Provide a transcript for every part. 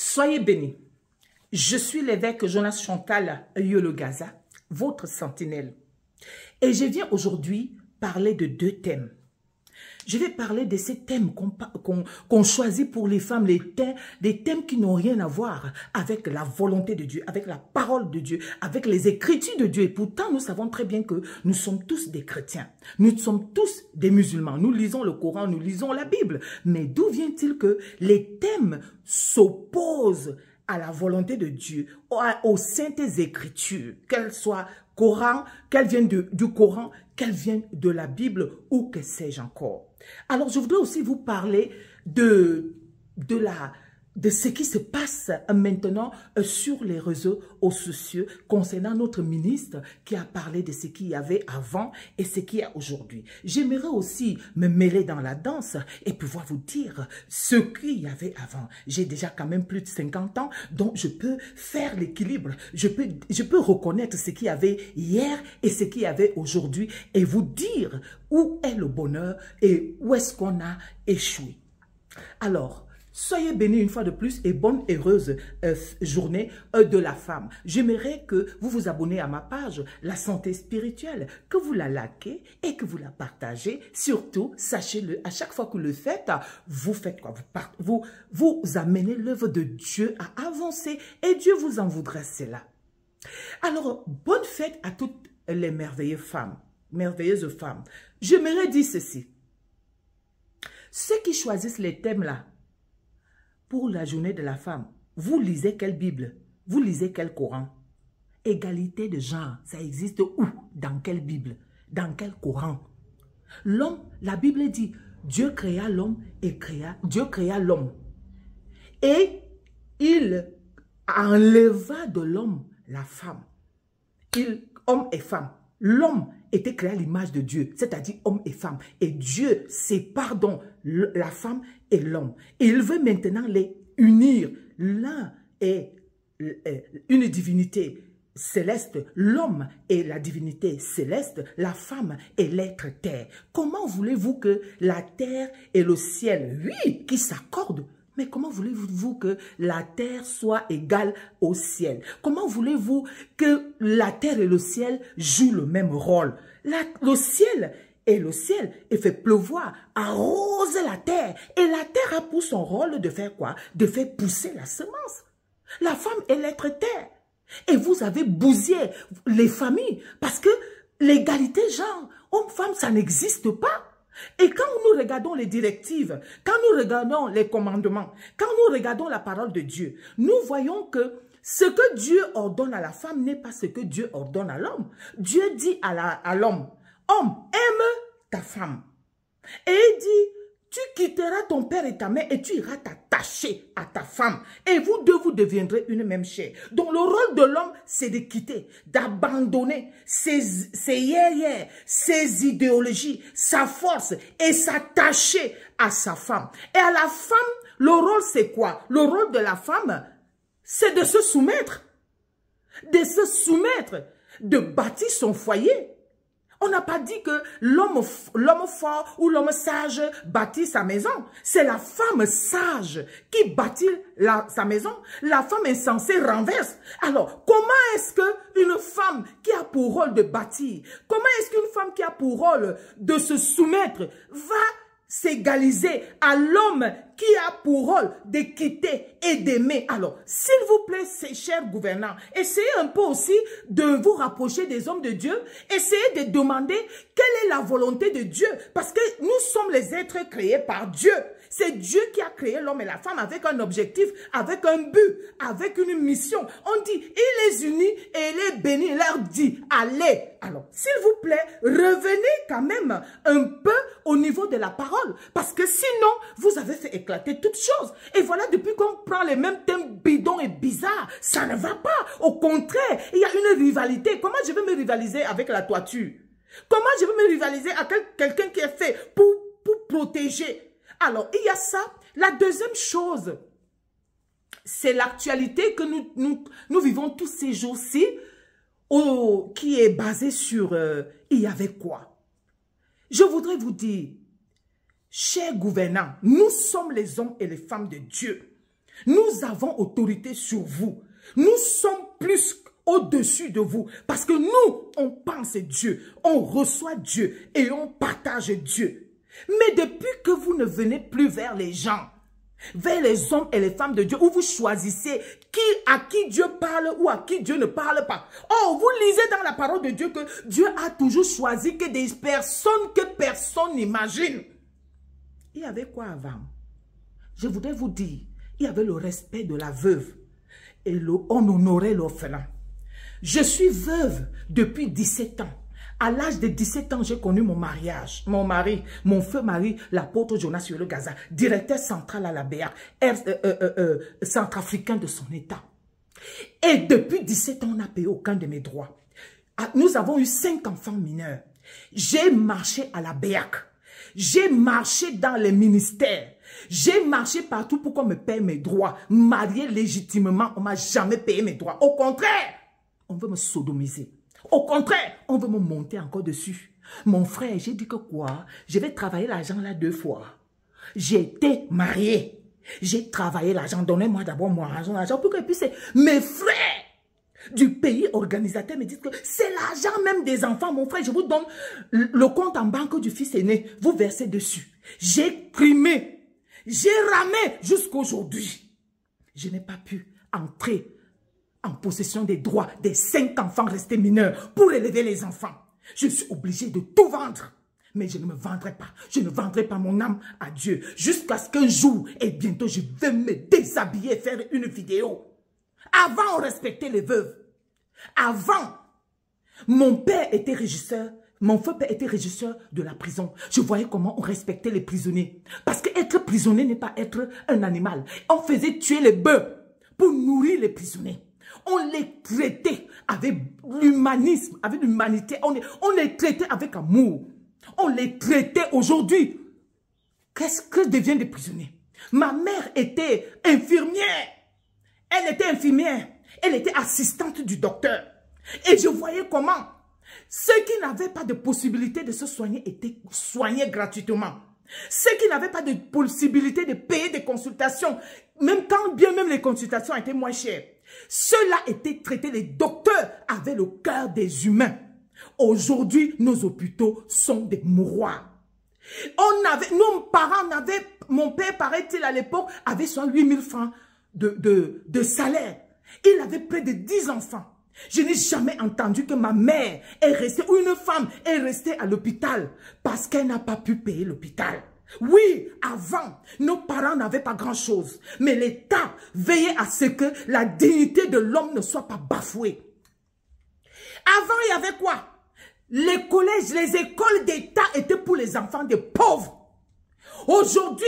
Soyez bénis. Je suis l'évêque Jonas Chantal Yolo-Gaza, votre sentinelle. Et je viens aujourd'hui parler de deux thèmes. Je vais parler de ces thèmes qu'on choisit pour les femmes, des thèmes qui n'ont rien à voir avec la volonté de Dieu, avec la parole de Dieu, avec les écritures de Dieu. Et pourtant, nous savons très bien que nous sommes tous des chrétiens. Nous sommes tous des musulmans. Nous lisons le Coran, nous lisons la Bible. Mais d'où vient-il que les thèmes s'opposent à la volonté de Dieu, aux saintes écritures, qu'elles soient Coran, qu'elles viennent du Coran, qu'elles viennent de la Bible ou que sais-je encore. Alors, je voudrais aussi vous parler de ce qui se passe maintenant sur les réseaux sociaux concernant notre ministre qui a parlé de ce qu'il y avait avant et ce qu'il y a aujourd'hui. J'aimerais aussi me mêler dans la danse et pouvoir vous dire ce qu'il y avait avant. J'ai déjà quand même plus de 50 ans, donc je peux faire l'équilibre. Je peux reconnaître ce qu'il y avait hier et ce qu'il y avait aujourd'hui et vous dire où est le bonheur et où est-ce qu'on a échoué. Alors, soyez bénis une fois de plus et bonne heureuse journée de la femme. J'aimerais que vous vous abonnez à ma page La Santé Spirituelle, que vous la likez et que vous la partagez. Surtout, sachez-le, à chaque fois que vous le faites, vous faites quoi? Vous amenez l'œuvre de Dieu à avancer et Dieu vous en voudra cela. Alors, bonne fête à toutes les merveilleuses femmes. J'aimerais dire ceci. Ceux qui choisissent les thèmes là, pour la journée de la femme, vous lisez quelle Bible? Vous lisez quel Coran? Égalité de genre, ça existe où? Dans quelle Bible? Dans quel Coran? L'homme, la Bible dit, Dieu créa l'homme et Dieu créa l'homme. Et il enleva de l'homme la femme. Homme et femme. L'homme était créé à l'image de Dieu, c'est-à-dire homme et femme. Et Dieu sépare donc la femme et l'homme. Et il veut maintenant les unir. L'un est une divinité céleste, l'homme est la divinité céleste, la femme est l'être terre. Comment voulez-vous que la terre et le ciel, oui, qui s'accordent, mais comment voulez-vous que la terre soit égale au ciel? Comment voulez-vous que la terre et le ciel jouent le même rôle? Le ciel est le ciel et fait pleuvoir, arrose la terre. Et la terre a pour son rôle de faire quoi? De faire pousser la semence. La femme est l'être terre. Et vous avez bousillé les familles parce que l'égalité genre, homme-femme, ça n'existe pas. Et quand nous regardons les directives, quand nous regardons les commandements, quand nous regardons la parole de Dieu, nous voyons que ce que Dieu ordonne à la femme n'est pas ce que Dieu ordonne à l'homme. Dieu dit à l'homme, homme, aime ta femme. Et il dit, tu quitteras ton père et ta mère et tu iras t'attacher à ta femme. Et vous deux, vous deviendrez une même chair. Donc le rôle de l'homme, c'est de quitter, d'abandonner ses yéyés, ses idéologies, sa force et s'attacher à sa femme. Et à la femme, le rôle c'est quoi? Le rôle de la femme, c'est de se soumettre. De bâtir son foyer. On n'a pas dit que l'homme fort ou l'homme sage bâtit sa maison. C'est la femme sage qui bâtit sa maison. La femme insensée renverse. Alors, comment est-ce qu'une femme qui a pour rôle de bâtir, comment est-ce qu'une femme qui a pour rôle de se soumettre va s'égaliser à l'homme qui a pour rôle de quitter et d'aimer? Alors, s'il vous plaît, chers gouvernants, essayez un peu aussi de vous rapprocher des hommes de Dieu. Essayez de demander quelle est la volonté de Dieu. Parce que nous sommes les êtres créés par Dieu. C'est Dieu qui a créé l'homme et la femme avec un objectif, avec un but, avec une mission. On dit, il les unit et il les bénit. Il leur dit, allez. Alors, s'il vous plaît, revenez quand même un peu au niveau de la parole. Parce que sinon, vous avez fait éclater toutes choses. Et voilà, depuis qu'on prend les mêmes thèmes bidons et bizarres, ça ne va pas. Au contraire, il y a une rivalité. Comment je vais me rivaliser avec la toiture? Comment je vais me rivaliser avec quelqu'un qui est fait pour protéger? Alors, il y a ça. La deuxième chose, c'est l'actualité que nous vivons tous ces jours-ci, qui est basée sur il y avait quoi? Je voudrais vous dire, chers gouvernants, nous sommes les hommes et les femmes de Dieu. Nous avons autorité sur vous. Nous sommes plus au-dessus de vous. Parce que nous, on pense Dieu, on reçoit Dieu et on partage Dieu. Mais depuis que vous ne venez plus vers les gens, vers les hommes et les femmes de Dieu, où vous choisissez à qui Dieu parle ou à qui Dieu ne parle pas. Oh, vous lisez dans la parole de Dieu que Dieu a toujours choisi que des personnes que personne n'imagine. Il y avait quoi avant? Je voudrais vous dire, il y avait le respect de la veuve et on honorait l'orphelin. Je suis veuve depuis 17 ans. À l'âge de 17 ans, j'ai connu mon mariage. Mon mari, mon feu mari, l'apôtre Jonas sur le Gaza, directeur central à la BEAC, centrafricain de son état. Et depuis 17 ans, on n'a payé aucun de mes droits. Nous avons eu 5 enfants mineurs. J'ai marché à la BEAC. J'ai marché dans les ministères. J'ai marché partout pour qu'on me paye mes droits. Marié légitimement, on ne m'a jamais payé mes droits. Au contraire, on veut me sodomiser. Au contraire, on veut me monter encore dessus. Mon frère, j'ai dit que quoi? Je vais travailler l'argent là 2 fois. J'ai été marié. J'ai travaillé l'argent. Donnez-moi d'abord mon argent pour que puisse... Mes frères du pays organisateur me disent que c'est l'argent même des enfants. Mon frère, je vous donne le compte en banque du fils aîné. Vous versez dessus. J'ai primé. J'ai ramé jusqu'à aujourd'hui. Je n'ai pas pu entrer en possession des droits des 5 enfants restés mineurs pour élever les enfants. Je suis obligé de tout vendre. Mais je ne me vendrai pas. Je ne vendrai pas mon âme à Dieu. Jusqu'à ce qu'un jour, et bientôt, je vais me déshabiller et faire une vidéo. Avant, on respectait les veuves. Avant, mon père était régisseur. Mon feu père était régisseur de la prison. Je voyais comment on respectait les prisonniers. Parce qu'être prisonnier n'est pas être un animal. On faisait tuer les bœufs pour nourrir les prisonniers. On les traitait avec l'humanisme, avec l'humanité. On les traitait avec amour. On les traitait aujourd'hui. Qu'est-ce que deviennent des prisonniers? Ma mère était infirmière. Elle était infirmière. Elle était assistante du docteur. Et je voyais comment ceux qui n'avaient pas de possibilité de se soigner étaient soignés gratuitement. Ceux qui n'avaient pas de possibilité de payer des consultations, même quand bien même les consultations étaient moins chères, ceux-là étaient traités, les docteurs avaient le cœur des humains. Aujourd'hui, nos hôpitaux sont des mouroirs. Nos parents n'avaient, mon père, paraît-il à l'époque, avait soit 8 000 francs de salaire. Il avait près de 10 enfants. Je n'ai jamais entendu que ma mère est restée, ou une femme est restée à l'hôpital parce qu'elle n'a pas pu payer l'hôpital. Oui, avant, nos parents n'avaient pas grand-chose. Mais l'État veillait à ce que la dignité de l'homme ne soit pas bafouée. Avant, il y avait quoi? Les collèges, les écoles d'État étaient pour les enfants des pauvres. Aujourd'hui,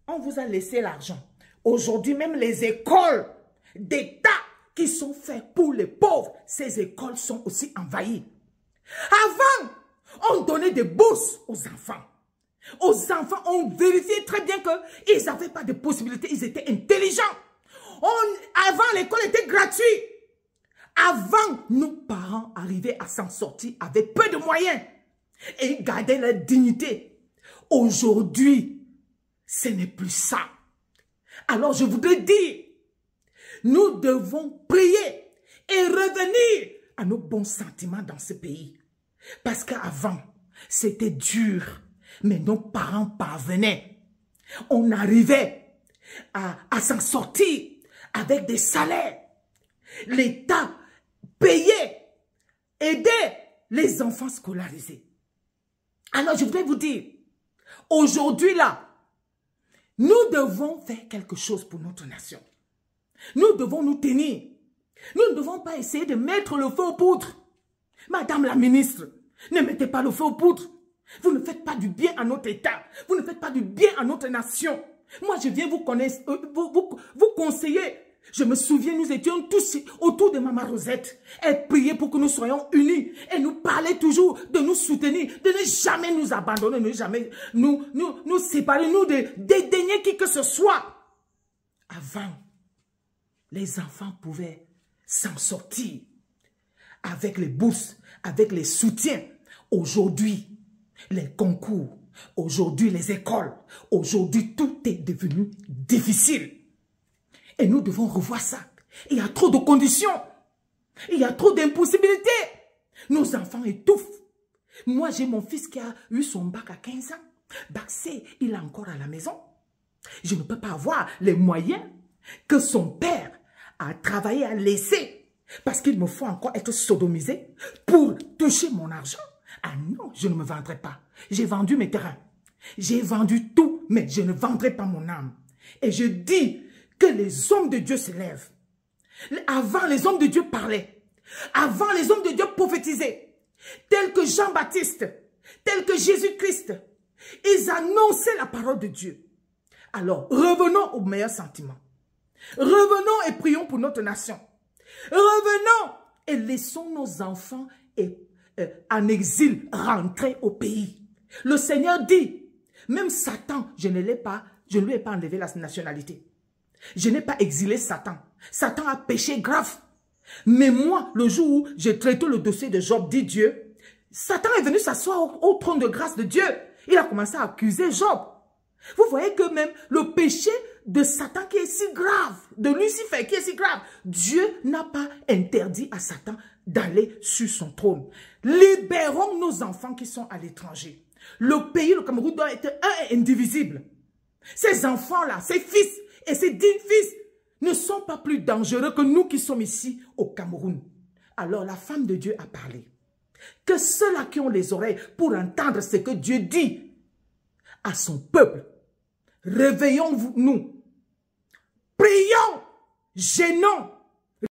on vous a laissé l'argent. Aujourd'hui, même les écoles d'État qui sont faites pour les pauvres, ces écoles sont aussi envahies. Avant, on donnait des bourses aux enfants. Aux enfants, on vérifiait très bien qu'ils n'avaient pas de possibilités, ils étaient intelligents. Avant, l'école était gratuite. Avant, nos parents arrivaient à s'en sortir avec peu de moyens et ils gardaient leur dignité. Aujourd'hui, ce n'est plus ça. Alors, je voudrais dire, nous devons prier et revenir à nos bons sentiments dans ce pays. Parce qu'avant, c'était dur, mais nos parents parvenaient. On arrivait à s'en sortir avec des salaires. L'État payait, aidait les enfants scolarisés. Alors, je voudrais vous dire, aujourd'hui là, nous devons faire quelque chose pour notre nation. Nous devons nous tenir. Nous ne devons pas essayer de mettre le feu aux poudres. Madame la ministre, ne mettez pas le feu aux poudres. Vous ne faites pas du bien à notre État. Vous ne faites pas du bien à notre nation. Moi, je viens vous connaître, vous conseiller. Je me souviens, nous étions tous autour de Maman Rosette. Elle priait pour que nous soyons unis. Elle nous parlait toujours de nous soutenir, de ne jamais nous abandonner, de ne jamais nous séparer, nous de dédaigner qui que ce soit. Avant, les enfants pouvaient s'en sortir avec les bourses, avec les soutiens. Aujourd'hui, les concours, aujourd'hui les écoles, aujourd'hui tout est devenu difficile. Et nous devons revoir ça. Il y a trop de conditions. Il y a trop d'impossibilités. Nos enfants étouffent. Moi, j'ai mon fils qui a eu son bac à 15 ans. Bac C, il est encore à la maison. Je ne peux pas avoir les moyens que son père a travaillé à laisser parce qu'il me faut encore être sodomisé pour toucher mon argent. Ah non, je ne me vendrai pas. J'ai vendu mes terrains. J'ai vendu tout, mais je ne vendrai pas mon âme. Et je dis que les hommes de Dieu se lèvent. Avant, les hommes de Dieu parlaient. Avant, les hommes de Dieu prophétisaient. Tels que Jean-Baptiste, tels que Jésus-Christ. Ils annonçaient la parole de Dieu. Alors, revenons aux meilleurs sentiments. Revenons et prions pour notre nation. Revenons et laissons nos enfants en exil rentrer au pays. Le Seigneur dit, même Satan, je ne lui ai pas enlevé la nationalité. Je n'ai pas exilé Satan. Satan a péché grave. Mais moi, le jour où j'ai traité le dossier de Job, dit Dieu, Satan est venu s'asseoir au trône de grâce de Dieu. Il a commencé à accuser Job. Vous voyez que même le péché de Satan qui est si grave, de Lucifer qui est si grave, Dieu n'a pas interdit à Satan d'aller sur son trône. Libérons nos enfants qui sont à l'étranger. Le pays, le Cameroun, doit être un et indivisible. Ces enfants-là, ces fils et ces dignes fils ne sont pas plus dangereux que nous qui sommes ici au Cameroun. Alors la femme de Dieu a parlé. Que ceux-là qui ont les oreilles pour entendre ce que Dieu dit à son peuple, réveillons-nous, prions, gênons